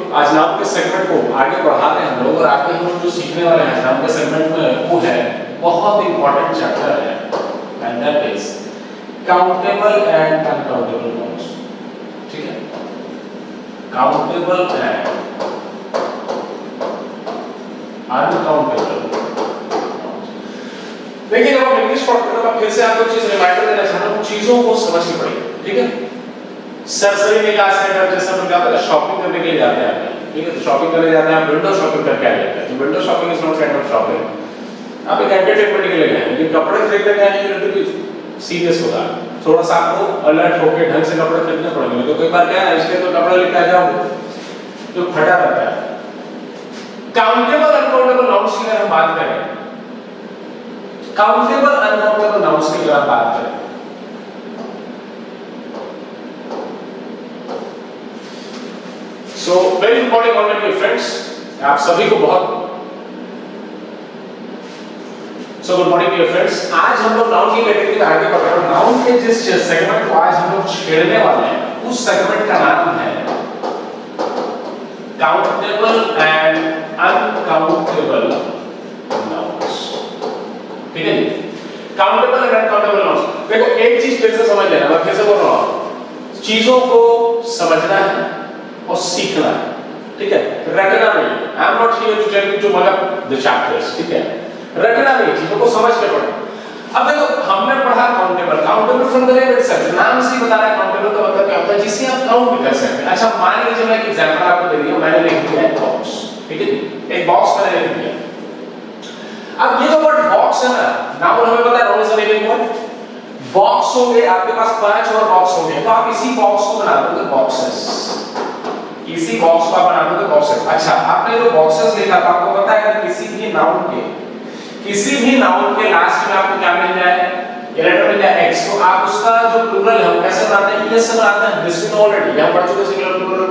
आज नाउन के सेगमेंट को आगे बढ़ा रहे हैं हम लोग और आगे हम जो सीखने वाले हैं नाउन के सेगमेंट में वो है बहुत इंपॉर्टेंट चैप्टर है and that is countable and uncountable nouns. ठीक है, काउंटेबल एंड अनकाउंटेबल। देखिए जब आप इंग्लिश पढ़ते हो तो फिर से आपको चीज रिमाइंडर देना चाहता हूं, चीजों को समझनी पड़ेगी। ठीक है, सरसरी निकास है जैसे हम क्या होता है शॉपिंग करने के लिए जाते हैं। ठीक है, तो शॉपिंग करने जाते हैं, विंडो शॉपिंग करके आ जाते हैं। तो window shopping is not kind of shopping. आप एक एंटरटेनमेंट के लिए गए हैं, लेकिन कपड़े खरीदने गए हैं ये तो सीरियस होगा। थोड़ा सा आपको अलर्ट होकर ढंग से कपड़े खरीदने पड़ेंगे। तो कई बार क्या है इसलिए तो कपड़ा लेके आ जाओ तो फटा रहता है। काउंटेबल अनकाउंटेबल नाउन्स की अगर हम बात करें, काउंटेबल अनकाउंटेबल नाउन्स की अगर बात करें, so very important content dear friends, आप सभी को बहुत गुड मॉर्निंग डियर फ्रेंड्स। आज हम लोग नाउन की कैटेगरी में आगे बढ़ रहे हैं। नाउन के जिस सेगमेंट को आज हम लोग छेड़ने वाले हैं उस सेगमेंट का नाम है काउंटेबल एंड अनकाउंटेबल नाउन्स। ठीक है जी, काउंटेबल एंड अनकाउंटेबल नाउन्स। देखो एक चीज फिर से समझ लेना, मैं फिर से बोल रहा हूं, चीजों को समझना है और सीखना है। ठीक है, रटना नहीं। I am not here to tell you to मतलब द चैप्टर्स। ठीक है, रटना नहीं, चीजों को समझ के पढ़ो। अब देखो हमने पढ़ा countable, countable from the name itself, नाम से ही बता रहा है काउंटेबल का मतलब क्या होता है, जिसे आप काउंट भी कर सकते हैं। अच्छा मान लीजिए मैं एक एग्जांपल आपको दे दिया, मैंने लिख दिया एक बॉक्स। ठीक है, एक बॉक्स मैंने लिख दिया। अब ये जो वर्ड बॉक्स है ना, नाउन हमें पता है, noun is a naming word. Box होंगे, आपके पास 5 और बॉक्स होंगे, तो आप इसी बॉक्स को बना दोगे बॉक्सेस। इसी बॉक्स को आप बना दोगे बॉक्सेस। अच्छा आपने जो बॉक्सेस लिखा था, आपको पता है कि किसी भी नाउन के लास्ट में आपको क्या मिल जाए, ये लेटर मिल जाए एक्स, तो आप उसका जो प्लूरल है वो कैसे बनाते हैं, ये से बनाते हैं। दिस वी ऑलरेडी हम पढ़ चुके सिंगुलर प्लूरल।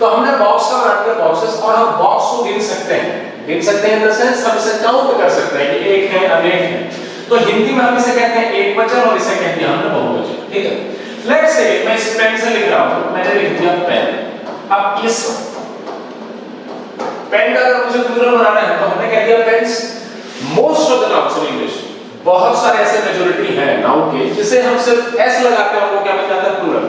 तो हमने बॉक्स का बनाते हैं बॉक्सेस, और हम बॉक्स को गिन सकते हैं इन द सेंस हम इसे काउंट कर सकते हैं कि एक है अनेक है। तो हिंदी में हम इसे कहते हैं एक वचन और इसे कहते हैं हमने बहुवचन। ठीक है, लेट्स से मैं इस पेन से लिख रहा हूं, मैंने लिख दिया पेन। अब इस पेन का अगर मुझे प्लूरल बनाना है तो हमने कह दिया pens. Most of the nouns in English, बहुत सारे ऐसे मेजॉरिटी हैं नाउन के जिसे हम सिर्फ एस लगाते हैं और वो क्या बन जाता है प्लूरल।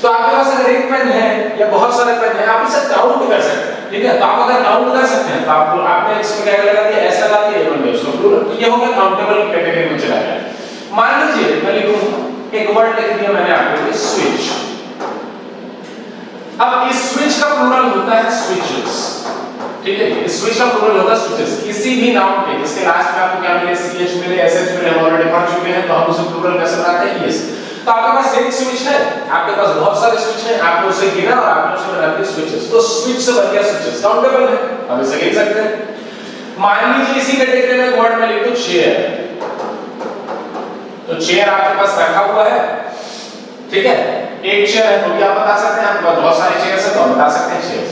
तो आपके पास अगर एक पेन है या बहुत सारे पेन है, आप इसे काउंट कर सकते हैं। ठीक है, तो आप अगर काउंट कर सकते हैं तो आपने इसमें क्या लगा दिया, एस लगा दिया, ये बन गया उसका प्लूरल। तो ये हो गया काउंटेबल की कैटेगरी में चला गया। मान लीजिए मैं लिखूं एक वर्ड लिख दिया मैंने आपके लिए स्विच। अब इस स्विच का प्लूरल होता है स्विचेस। ठीक है, इस स्विच का प्लूरल होता है स्विचेस। किसी भी नाउन के जिसके लास्ट में आपको क्या मिले, ch मिले, sh मिले, हम ऑलरेडी पढ़ चुके हैं, तो हम उसे प्लूरल कैसे बनाते हैं, yes। तो आपके पास एक स्विच है, आपके पास बहुत सारे स्विच हैं, आपने उसे गिना और आपने उसे बना दिया स्विचेस। तो स्विच से बन गया स्विचेस, काउंटेबल है, हम इसे गिन सकते हैं। मान लीजिए इसी कैटेगरी में वर्ड में लिख दो चेयर। तो चेयर आपके पास रखा हुआ है। ठीक है, एक चेयर है तो भी आप बता सकते हैं, आपके पास बहुत सारे चेयर्स हैं तो आप बता सकते हैं चेयर्स।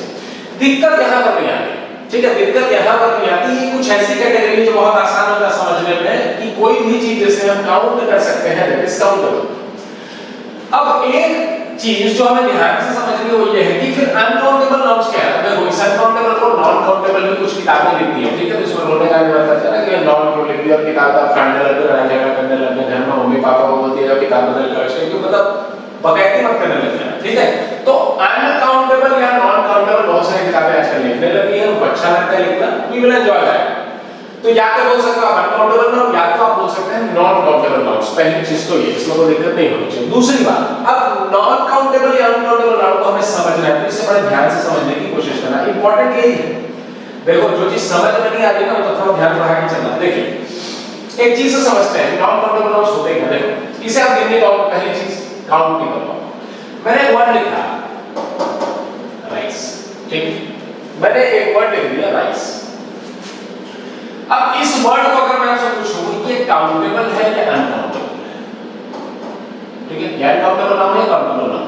दिक्कत यहां पर नहीं आती। ठीक है, दिक्कत यहां पर नहीं आती, ये कुछ ऐसी कैटेगरी जो बहुत आसान होता है समझने में कि कोई भी चीज जिसे हम काउंट कर सकते हैं, दैट इज काउंटेबल। अब एक चीज जो हमें ध्यान से समझनी है वो ये है कि फिर अनकाउंटेबल नाउन्स क्या है। देखो इस अनकाउंटेबल को नॉन काउंटेबल में कुछ किताबें लिखती हैं। ठीक है, तो इसमें रोने का नहीं मतलब है ना कि नॉन को लिख दिया, किताब का खंड लग कर आ जाएगा, करने लग गए, घर में मम्मी पापा को बोलती है किताब बदल कर, इसलिए मतलब बकैती मत करने लग जाना। ठीक है, तो अनकाउंटेबल या नॉन काउंटेबल बहुत सारी किताबें आजकल लिखने लगी हैं, उनको अच्छा लगता है लिखना, वी विल एंजॉय दैट। तो या तो बोल सकते हो आप अनकाउंटेबल नाउन, या तो आप बोल सकते हैं नॉन काउंटेबल नाउन्स। पहली चीज तो ये, इसमें कोई दिक्कत नहीं होनी चाहिए। दूसरी बात, अब नॉन काउंटेबल या अनकाउंटेबल नाउन को हमें समझना है, तो इसे बड़े ध्यान से समझने की कोशिश करना। इंपॉर्टेंट यही है, देखो जो चीज समझ में नहीं आ रही ना तो थोड़ा ध्यान बढ़ा के चलना। देखिए एक चीज से समझते हैं नॉन काउंटेबल नाउन्स होते हैं। देखो इसे आप गिनने का पहली चीज काउंट नहीं कर पाओ। मैंने एक वर्ड लिखा राइस। ठीक, मैंने एक वर्ड लिख दिया राइस। अब इस वर्ड को अगर मैं आपसे पूछूं ये काउंटेबल है या अनकाउंटेबल है, ठीक है, या काउंटेबल नाउन है काउंटेबल नाउन,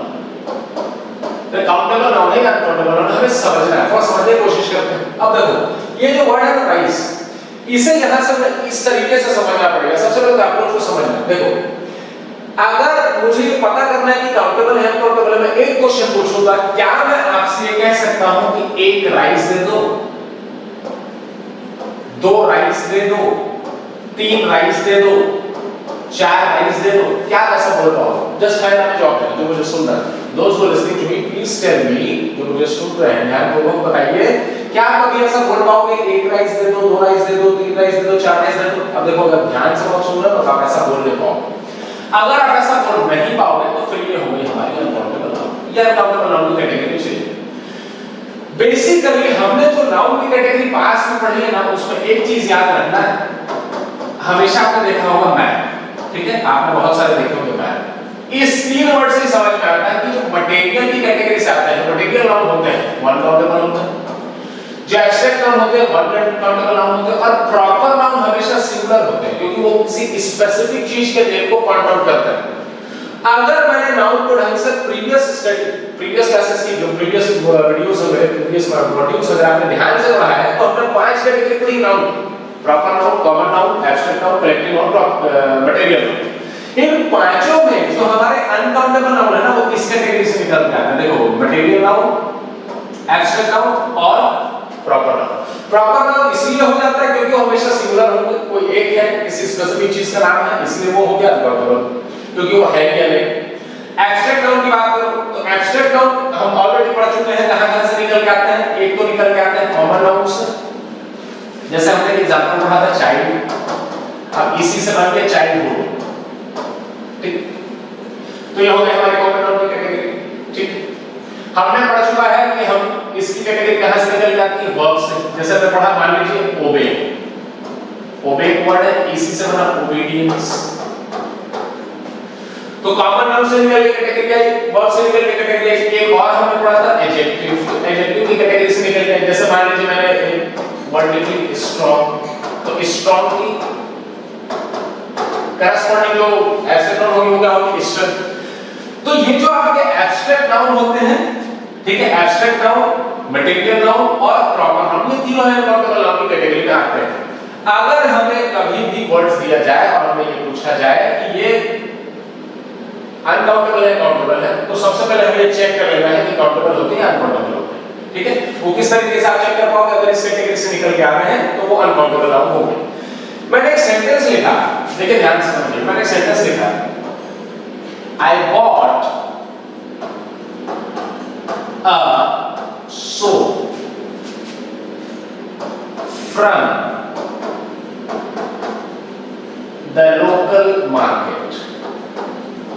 तो काउंटेबल नाउन है अनकाउंटेबल नाउन हमें समझना है, थोड़ा समझने की कोशिश करते हैं। अब देखो ये जो वर्ड है ना राइस, इसे यहां से इस तरीके से समझना पड़ेगा। सबसे पहले अप्रोच को समझना। देखो अगर मुझे पता करना है कि काउंटेबल है अनकाउंटेबल है, मैं एक क्वेश्चन पूछूंगा, क्या मैं आपसे ये कह सकता हूं कि एक राइस दे दो, दो राइस दे दो, तीन राइस दे दो, चार राइस दे दो? क्या ऐसा बोल रहा हूं? जस्ट फाइंड आउट जॉब है जो मुझे सुन रहा है। दोस्त जो listening to me please tell me, जो मुझे सुन रहे हैं ध्यानपूर्वक बताइए, क्या आप कभी ऐसा बोल पाओगे एक राइस दे दो, दो राइस दे दो, तीन राइस दे दो, चार राइस दे दो? अब देखो अगर ध्यान से आप सुन रहे हो तो आप ऐसा बोल नहीं पाओगे। अगर आप ऐसा बोल नहीं पाओगे तो फिर ये होगी हमारी अनकाउंटेबल नाउन। ये अनकाउंटेबल नाउन की कैटेगरी चाहिए। बेसिकली हमने जो नाउन की कैटेगरी पास में पढ़ी है ना, उसमें एक चीज याद रखना है, हमेशा आपने देखा होगा मैप, ठीक है, आपने बहुत सारे देखे होंगे मैप। इस तीन वर्ड से समझ में आता है कि जो मटेरियल की कैटेगरी से आता है, मटेरियल नाउन होते हैं वन काउंटेबल होते हैं, जो एब्स्ट्रैक्ट नाउन होते हैं वन काउंटेबल नाउन होते हैं, और प्रॉपर नाउन हमेशा सिंगुलर होते हैं क्योंकि वो किसी स्पेसिफिक चीज के नेम को पॉइंट आउट करते हैं। अगर मैंने नाउन को ढंग से प्रीवियस क्लासेस की जो प्रीवियस वीडियोस हो गए, प्रीवियस मॉड्यूल्स वगैरह आपने ध्यान से पढ़ा है, तो हमने पांच कैटेगरी पढ़ी noun: proper noun, common noun, abstract noun, collective noun, material noun. इन पांचों में जो हमारे अनकाउंटेबल नाउन है ना, वो किस कैटेगरी से निकल के आते हैं? देखो, मटेरियल नाउन, एब्स्ट्रैक्ट नाउन और प्रॉपर नाउन। प्रॉपर नाउन इसलिए हो जाता है क्योंकि वो हमेशा सिंगुलर होंगे, कोई एक है, किसी स्पेसिफिक चीज का नाम है, इसलिए वो हो गया अनकाउंटेबल क्योंकि वो है ही नहीं। एब्स्ट्रैक्ट नाउन की बात करूं तो एब्स्ट्रैक्ट नाउन हम ऑलरेडी पढ़ चुके हैं, कहां से निकल के आते हैं? एक तो निकल के आते हैं कॉमन नाउन से, जैसे हमने एग्जांपल पढ़ा था चाइल्ड, अब इसी से बन गया चाइल्डहुड, ठीक। तो ये हो गया हमारे कॉमन नाउन की कैटेगरी, ठीक। हमने पढ़ चुका है कि हम इसकी कैटेगरी कहां से निकल जाती है? वर्ब से। जैसे हमने पढ़ा, मान लीजिए ओबे, ओबे वर्ड है, इसी से बना ओबीडियंस, तो कॉमन नाउन से निकल के कैटेगरी आई, वर्ब से निकल के कैटेगरी आई। एक और हमने पढ़ा था एडजेक्टिव, एडजेक्टिव की कैटेगरी से निकल के, जैसे मान लीजिए मैंने वर्ड लिखी स्ट्रांग, तो स्ट्रांग की करस्पॉन्डिंग जो एब्स्ट्रैक्ट नाउन होगी वो क्या होगी? स्ट्रेंथ। तो ये जो आपके एब्स्ट्रैक्ट नाउन होते हैं, ठीक है, एब्स्ट्रैक्ट नाउन, मटेरियल नाउन और प्रॉपर नाउन, ये तीनों अनकाउंटेबल नाउन की कैटेगरी में आते हैं। अगर हमें कभी भी वर्ड्स दिया जाए और हमें ये पूछा जाए कि ये अनकाउंटेबल है काउंटेबल है, तो सबसे पहले हमें चेक कर लेना है कि काउंटेबल होते हैं या अनकाउंटेबल होते हैं, ठीक है। वो किस तरीके से आप चेक कर पाओगे? अगर इस कैटेगरी से निकल के आ रहे हैं तो वो अनकाउंटेबल नाउन होंगे। मैंने एक सेंटेंस लिखा, देखिए ध्यान से समझिए, मैंने एक सेंटेंस लिखा, I bought a soap from the local market.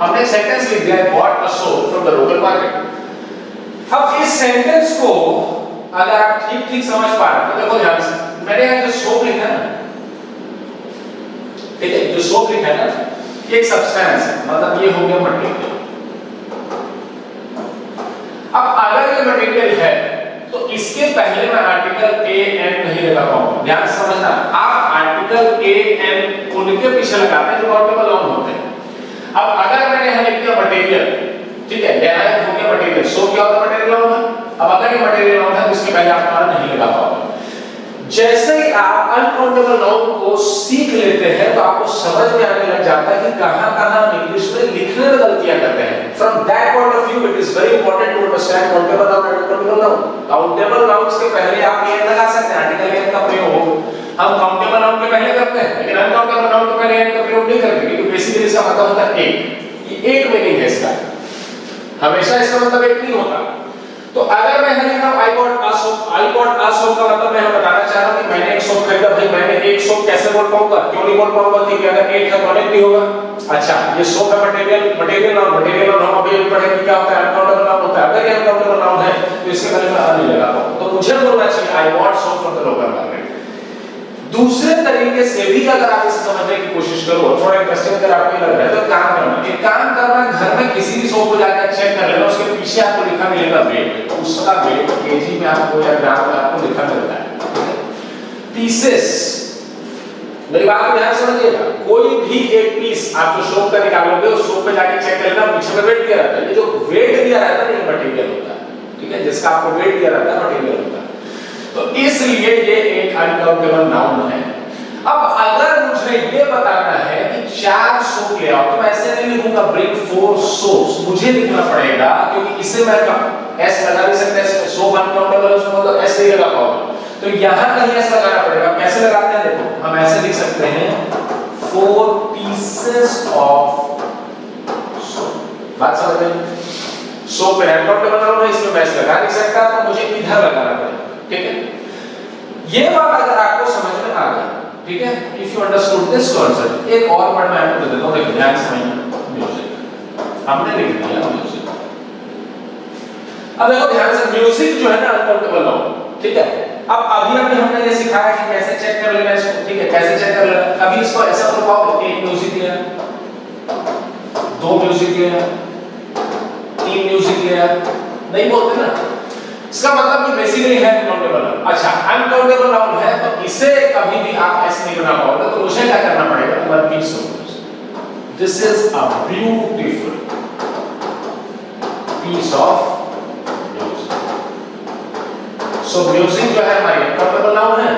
हमने सेंटेंस लिख दिया, bought a soap from the local market. अब इस सेंटेंस को अगर आप ठीक समझ पा रहे हो तो देखो ध्यान से, मैंने यहाँ जो सोप लिखा है ना, ठीक है, जो सोप लिखा है ना, ये एक सब्सटेंस है, मतलब ये हो गया मटेरियल। अब अगर ये मटेरियल है तो इसके पहले मैं आर्टिकल ए एन नहीं लगा पाऊंगा। ध्यान से समझना, आप आर्टिकल ए एन उनके पीछे लगाते हैं जो काउंटेबल नाउन होते हैं। अब अगर मैंने यहां लिख दिया मटेरियल, ठीक है, यहां हो गया मटेरियल, सो क्या होता है? मटेरियल नाउन है। अब अगर ये मटेरियल नाउन है तो इसके पहले आप नहीं लगा पाओगे। जैसे ही आप अनकाउंटेबल नाउन को सीख लेते हैं तो आपको समझ में आने लग जाता है कि कहां-कहां हम इंग्लिश में लिखने में गलतियां करते हैं। From that point of view it is very important to understand countable noun and uncountable noun. Countable nouns के पहले आप ये लगा सकते हैं, आर्टिकल एन का प्रयोग हम काउंटेबल नाउन के पहले करते हैं, लेकिन अनकाउंटेबल नाउन के पहले एन का प्रयोग नहीं करते क्योंकि बेसिकली इसका मतलब होता है एक। ये एक मीनिंग है इसका, हमेशा इसका मतलब एक नहीं होता। तो अगर मैं लिख रहा हूं I got a soap, I got a soap का मतलब मैं बताना चाह रहा हूं कि मैंने एक सोप खरीदा। भाई मैंने एक सोप कैसे बोल पाऊंगा? क्यों नहीं बोल पाऊंगा? क्योंकि अगर एक है तो अनेक नहीं होगा। अच्छा, ये सोप है मटेरियल नाउन हम अभी पढ़े कि क्या होता है? अनकाउंटेबल नाउन होता है। अगर ये अनकाउंटेबल नाउन है तो इसके पहले मैं नहीं लगा पाऊंगा, तो मुझे बोलना चाहिए I got soap from the local market. दूसरे तरीके से भी अगर आप इसे समझने की कोशिश करो, थोड़ा इंटरेस्टिंग अगर आपको लग रहा है तो काम करना घर में किसी भी शॉप को जाकर चेक कर लेना, उसके पीछे आपको लिखा मिलेगा वेट, उसका वेट केजी में आपको या ग्राम में आपको लिखा मिलता है। पीसेस, मेरी बात को ध्यान समझिएगा, कोई भी एक पीस आप जो शॉप का निकालोगे उस शॉप पे जाके चेक कर लेना, पीछे में वेट दिया रहता है। ये जो वेट दिया रहता है ये मटेरियल होता है, ठीक है, जिसका आपको वेट दिया रहता है मटेरियल होता है। तो इसलिए ये एक अनकाउंटेबल नाउन है। अब अगर मुझे ये बताना है कि 4 सोप ले आओ, तो मैं ऐसे नहीं लिखूंगा bring 4 soaps, मुझे लिखना पड़ेगा क्योंकि इससे मैं s लगा नहीं सकता, सोप अनकाउंटेबल है उसमें मतलब s नहीं लगा पाऊंगा, तो यहां कहीं s लगाना पड़ेगा। कैसे लगाते हैं देखो, हम ऐसे लिख सकते हैं 4 pieces of soap, बात समझ में? सोप अनकाउंटेबल नाउन है, इसमें मैं s लगा नहीं सकता, तो मुझे इधर लगाना पड़ेगा, ठीक है? ये बात अगर आपको समझ में आ गई, ठीक है, if you understood this concept, एक और वर्ड मैं आपको दे देता हूं, देखिए ध्यान से समझना, म्यूजिक हमने लिख दिया म्यूजिक। अब देखो ध्यान से, म्यूजिक जो है ना अनकाउंटेबल नाउन, ठीक है? अब अभी हमने ये सिखाया कि कैसे चेक कर लेना इसको, ठीक है, कैसे चेक कर लेना। अभी इसको ऐसा बोल पाओ, एक म्यूजिक लिया, दो म्यूजिक लिया, तीन म्यूजिक लिया, नहीं बोलते ना, इसका मतलब कि बेसिकली है अनकाउंटेबल नाउन। अच्छा, अनकाउंटेबल नाउन है तो इसे कभी भी आप ऐसे नहीं बना पाओगे, तो मुझे क्या करना पड़ेगा, one piece of music, this is a beautiful piece of music. So music जो है हमारी अनकाउंटेबल नाउन है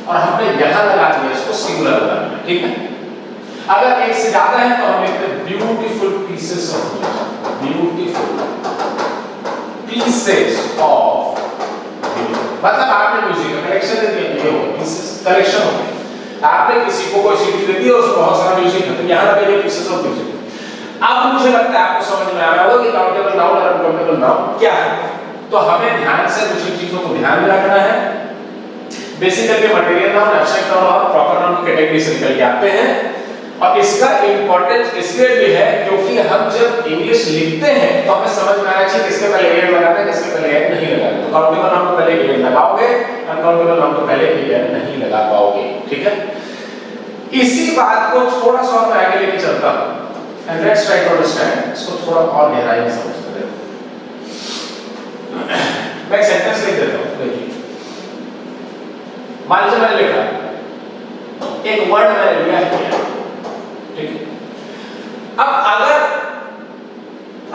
और हमने यहां लगा दिया इसको सिंगुलर लगाना है, ठीक है? अगर एक से ज्यादा है तो हम लिखते हैं beautiful pieces of music, beautiful pieces of music, मतलब आपने म्यूजिक का कलेक्शन दे दिया, ये हो पीसेस कलेक्शन हो गया। आपने किसी को कोई सीडी दे दी और उसमें बहुत सारा म्यूजिक है, तो यहाँ पे ये पीसेस ऑफ म्यूजिक। अब मुझे लगता है आपको समझ में आ रहा होगा कि काउंटेबल नाउन और अनकाउंटेबल नाउन क्या है। तो हमें ध्यान से कुछ चीजों को ध्यान में रखना है। Basically material noun, abstract noun और प्रॉपर नाउन की कैटेगरी से निकल के आते हैं, और इसका इंपॉर्टेंस इसलिए भी है क्योंकि हम जब इंग्लिश लिखते हैं तो हमें समझ में आना चाहिए किसके पहले एयर लगाना है, किसके पहले एयर नहीं लगाना है। तो काउंटेबल नाउन को पहले एयर लगाओगे, अनकाउंटेबल नाउन को पहले एयर नहीं लगा पाओगे, ठीक है? इसी बात को थोड़ा सा मैं आगे लेके चलता हूं, and let's try to understand इसको थोड़ा और गहराई में समझते हैं। मैं एक सेंटेंस लिख देता हूं, देखिए। मान लीजिए मैंने लिखा एक वर्ड मैंने लिया है, ठीक है? अब अगर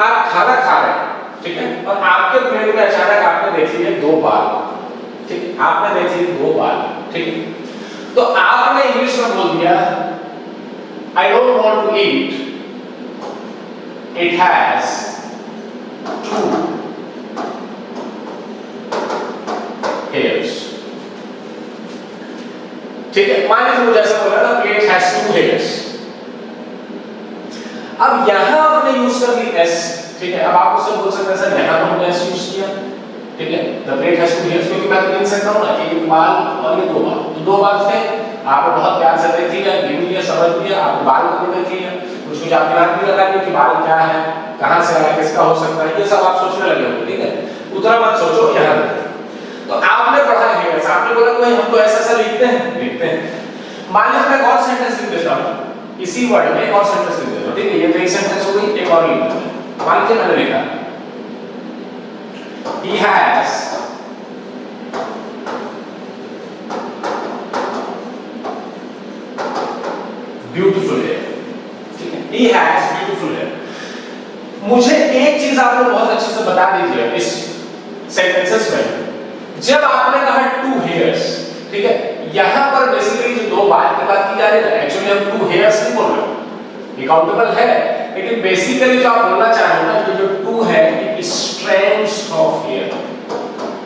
आप खाना खा रहे हैं, ठीक है, और आपके प्लेट में अचानक आपने देख लिए 2 बाल, ठीक है, आपने देख लिए 2 बाल, ठीक है, तो आपने इंग्लिश में बोल दिया I don't want to eat, it has 2 hairs, ठीक है? मान लीजिए मुझे ऐसा बोला ना, प्लेट हैज 2 hairs। अब यहां आपने यूज कर ली s, ठीक है? अब आप उससे बोल सकते हैं सर यहां तो हमने s यूज किया, ठीक है, द प्लेट हैज 2 hairs, क्योंकि मैं तो लिख सकता हूं ना कि 1 बाल और ये 2 बाल, तो 2 बाल थे, आपने बहुत प्यार से देख लिया, गिन लिया, समझ लिया, आप बाल को देख लिया, कुछ आप दिमाग में लगा लिया कि बाल क्या है, कहां से आया, किसका हो सकता है, ये सब आप सोचने लगे हो, ठीक है? उतना मत सोचो, यहां तो आपने पढ़ा है, आपने बोला कि हम तो ऐसा लिखते हैं। मान लीजिए मैं और सेंटेंस लिख देता हूं, इसी वर्ड में और सेंटेंस लिख देता हूं, ठीक है? ये तो एक सेंटेंस हो गई, एक और लिख देता हूं। मान लीजिए मैंने लिखा he has beautiful hair, ठीक है? he has beautiful hair। मुझे एक चीज आपने बहुत अच्छे से बता दीजिए इस सेंटेंसेस में, जब आपने कहा 2 hairs, ठीक है, यहां पर बेसिकली जो 2 बाल की बात की जा रही है, एक्चुअली हम 2 hairs नहीं बोल रहे, ये काउंटेबल है, लेकिन बेसिकली जो आप बोलना चाह रहे हो ना, जो 2 है ये strands of hair,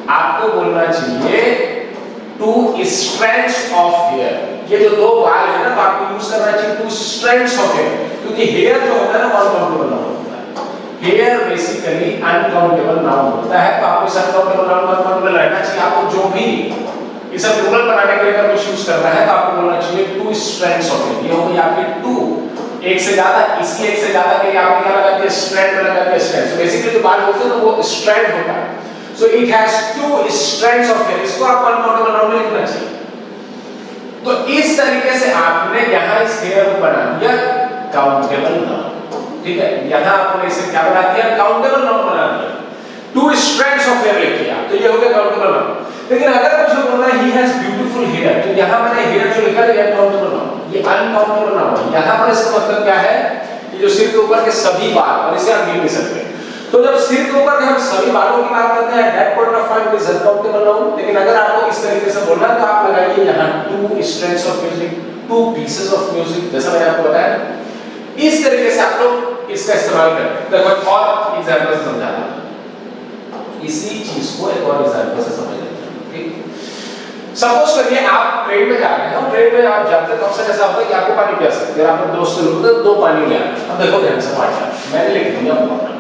आपको बोलना चाहिए 2 strands of hair। ये जो 2 बाल है ना, तो आपको यूज करना चाहिए 2 strands of hair, क्योंकि hair जो होता है ना अनकाउंटेबल नाउन होता है, hair बेसिकली अनकाउंटेबल नाउन होता है, तो आपको इस अनकाउंटेबल नाउन का मतलब रहना चाहिए, आपको जो भी इसे प्लूरल बनाने के लिए अगर कुछ यूज करना है तो आपको बोलना चाहिए 2 strands of hair। ये हो गई आपकी 2, एक से ज्यादा, इसी एक से ज्यादा के लिए आपने क्या लगा दिया, स्ट्रैंड में लगा दिया स्ट्रैंड। सो बेसिकली जो बाल होते हैं ना वो स्ट्रैंड होता है, so it has 2 strands of hair, इसको आपको अनकाउंटेबल नाउन में लिखना चाहिए। तो इस तरीके से आपने यहां इस हेयर को बना दिया काउंटेबल नाउन, ठीक है? यहां आपने इसे क्या बना दिया, काउंटेबल नाउन बना दिया, 2 strands of hair लिख दिया, तो ये हो गया काउंटेबल नाउन। लेकिन अगर मुझे बोलना है he has beautiful hair, तो यहां मैंने hair जो लिखा है ये अनकाउंटेबल नाउन, ये अनकाउंटेबल नाउन है। यहां पर इसका मतलब क्या है कि जो सिर के ऊपर के सभी बाल, और इसे आप गिन नहीं सकते, तो जब सिर के ऊपर के हम सभी बालों की बात करते हैं that point of time is uncountable noun. लेकिन अगर आपको इस तरीके से बोलना है तो आप लगाइए यहां 2 strands of music, 2 pieces of music, जैसा मैंने आपको बताया इस तरीके से आप लोग इसका इस्तेमाल करें। देखो एक और एग्जांपल से समझाता हूं, इसी चीज को एक और एग्जांपल से समझ लेते हैं। ठीक, सपोज करिए आप ट्रेन में जा रहे हैं और ट्रेन में आप जाते हैं तो अक्सर ऐसा होता है कि आपको पानी प्यास लगती है, आपने दोस्त से बोला दो पानी ले आए। अब देखो ध्यान से पानी मैंने लिख दिया वाटर,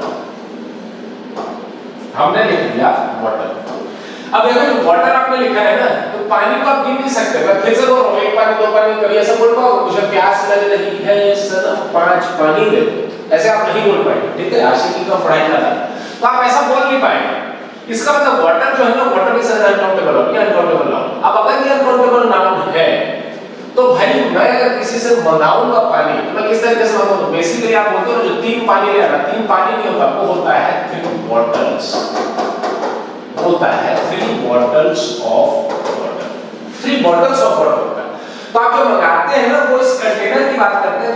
हमने लिख दिया वाटर। अब देखो जो वाटर आपने लिखा है ना, तो पानी को आप गिन नहीं सकते। मैं फिर से बोल रहा हूं, एक पानी दो पानी कभी ऐसा बोल पाओगे मुझे प्यास लग रही है सर 5 पानी दे दो, ऐसे आप नहीं बोल पाएंगे। ठीक है, आशिकी का पढ़ाई कर रहा है तो आप ऐसा बोल नहीं पाएंगे। इसका मतलब वाटर जो है ना, वाटर इज अनकाउंटेबल नाउन, ये अनकाउंटेबल नाउन। अब अगर ये अनकाउंटेबल नाउन है तो भाई मैं अगर किसी से मंगाऊंगा पानी तो मैं किस तरीके से मंगाऊंगा? बेसिकली आप बोलते हो जो 3 पानी ले आना, 3 पानी नहीं होता, वो होता है 3 बॉटल्स, होता है 3 bottles of water, 3 bottles of water होता है। तो आप जो मंगाते हैं ना वो इस कंटेनर की बात करते हैं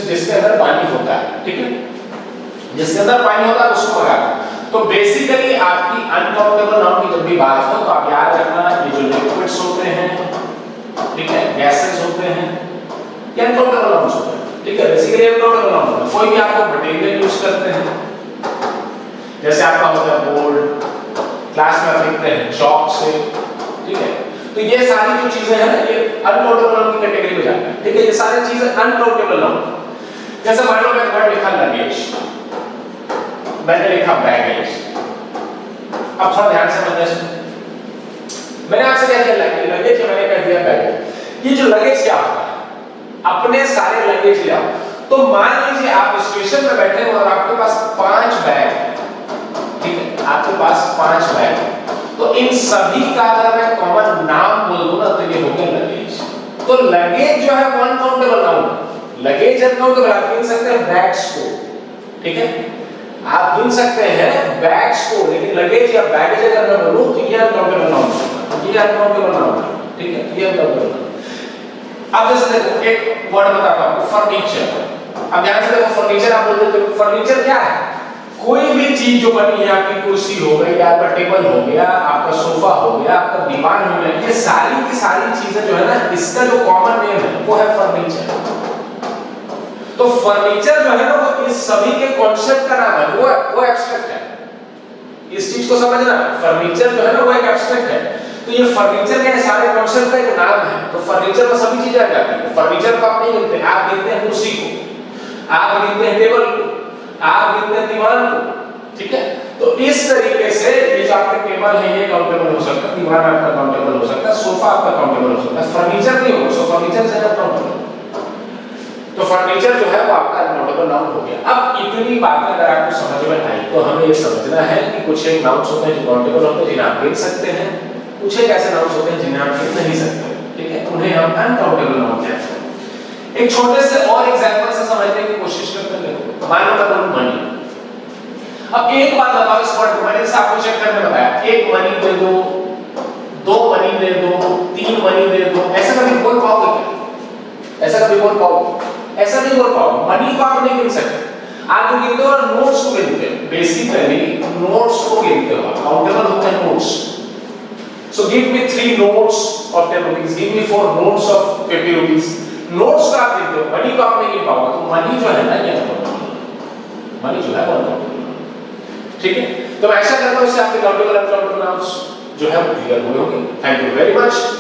जिसके अंदर पानी होता है। ठीक है, जिसके अंदर पानी होता है उसको मंगाते हैं। तो बेसिकली आपकी अनकाउंटेबल नाउन की जब भी बात हो तो आप याद रखना ये जो लिक्विड्स होते हैं, ठीक है, गैसेस होते हैं, ये अनकाउंटेबल नाउन्स होते हैं। ठीक है, बेसिकली अनकाउंटेबल नाउन होता है। कोई भी आपको मटेरियल यूज करते हैं, जैसे आपका होता है बोर्ड, क्लास में आप लिखते हैं चॉक से। ठीक है, तो ये सारी जो चीजें हैं ना ये अनकाउंटेबल नाउन की कैटेगरी में जाती है। ठीक है, ये सारी चीजें अनकाउंटेबल नाउन। जैसे मान लो मैंने वर्ड लिखा लगेज, मैंने लिखा बैगेज। अब थोड़ा ध्यान से समझना, मैंने आपसे क्या किया लगेज, मैंने कह दिया बैगेज। ये जो लगेज क्या होता है, अपने सारे लगेज ले आओ। तो मान लीजिए आप स्टेशन में बैठे हो और आपके पास 5 बैग, ठीक है, आपके पास 5 बैग, तो इन सभी का अगर मैं कॉमन नाम बोल दूं ना तो ये हो गया लगेज। तो लगेज जो है वो अनकाउंटेबल नाउन, लगेज अनकाउंटेबल, आप गिन सकते हैं बैग्स को। ठीक है, आप गिन सकते हैं बैग्स को, लेकिन लगेज या बैगेज अगर मैं बोलूं तो ये अनकाउंटेबल नाउन है, ये अनकाउंटेबल नाउन है। ठीक है, ये अनकाउंटेबल नाउन। अब जैसे देखो एक वर्ड बताता हूं, फर्नीचर। अब ध्यान से देखो, फर्नीचर आप बोलते हो, फर्नीचर क्या है? कोई भी चीज जो बनी है, आपकी कुर्सी हो गई, आपका टेबल हो गया, आपका सोफा हो गया, आपका दीवान हो गया, ये सारी की सारी चीजें जो है ना, इसका जो कॉमन नेम है वो है फर्नीचर। तो फर्नीचर जो है ना वो इस सभी के कॉन्सेप्ट का नाम है, वो एब्स्ट्रैक्ट है। इस चीज को समझना, फर्नीचर जो है ना वो एक एब्स्ट्रैक्ट है। तो ये फर्नीचर के सारे कॉन्सेप्ट का एक नाम है। तो फर्नीचर में सभी चीजें आ जाती हैं। फर्नीचर को आप नहीं गिनते, आप गिनते हैं कुर्सी को, आप गिनते हैं टेबल को, आप गिनते हैं दीवान को। ठीक है, तो इस तरीके से ये जो आपका टेबल है ये काउंटेबल हो सकता है, दीवान आपका काउंटेबल हो सकता है, सोफा आपका काउंटेबल हो सकता है, फर्नीचर नहीं होगा। सो फर्नीचर से काउंटेबल, तो फर्नीचर जो है वो आपका अनकाउंटेबल नाउन हो गया। अब इतनी बातें अगर आपको समझ में आई तो हमें ये समझना है कि कुछ एक नाउन्स होते हैं जो काउंटेबल होते हैं, जिन्हें आप गिन सकते हैं, कुछ एक ऐसे नाउन्स होते हैं जिन्हें आप गिन नहीं सकते। ठीक है, उन्हें हम अनकाउंटेबल नाउन कहते हैं। एक छोटे से और एग्जांपल से समझने की कोशिश करते हैं। देखो मान लो मैं बोलूं मनी। अब एक बात बताओ इस वर्ड को, मैंने जैसे आपको चेक करने बताया, एक मनी दे दो, 2 मनी दे दो, 3 मनी दे दो, ऐसा कभी बोल पाओगे क्या? ऐसा कभी बोल पाओगे? ऐसा नहीं बोल पाओगे। मनी को आप नहीं गिन सकते। आप जो गिनते हो नोट्स को गिनते हो, बेसिकली नोट्स को गिनते हो, काउंटेबल होते हैं notes. So give me 3 notes of 10 rupees, give me 4 notes of 50 rupees. Notes का आप गिनते हो, मनी को आप नहीं गिन पाओगे। तो मनी जो है ना ये मनी जो है वो अनकाउंटेबल। ठीक है, तो मैं ऐसा करता हूं इससे आपके काउंटेबल अनकाउंटेबल नाउन्स जो है वो क्लियर हुए होंगे। Thank you very much.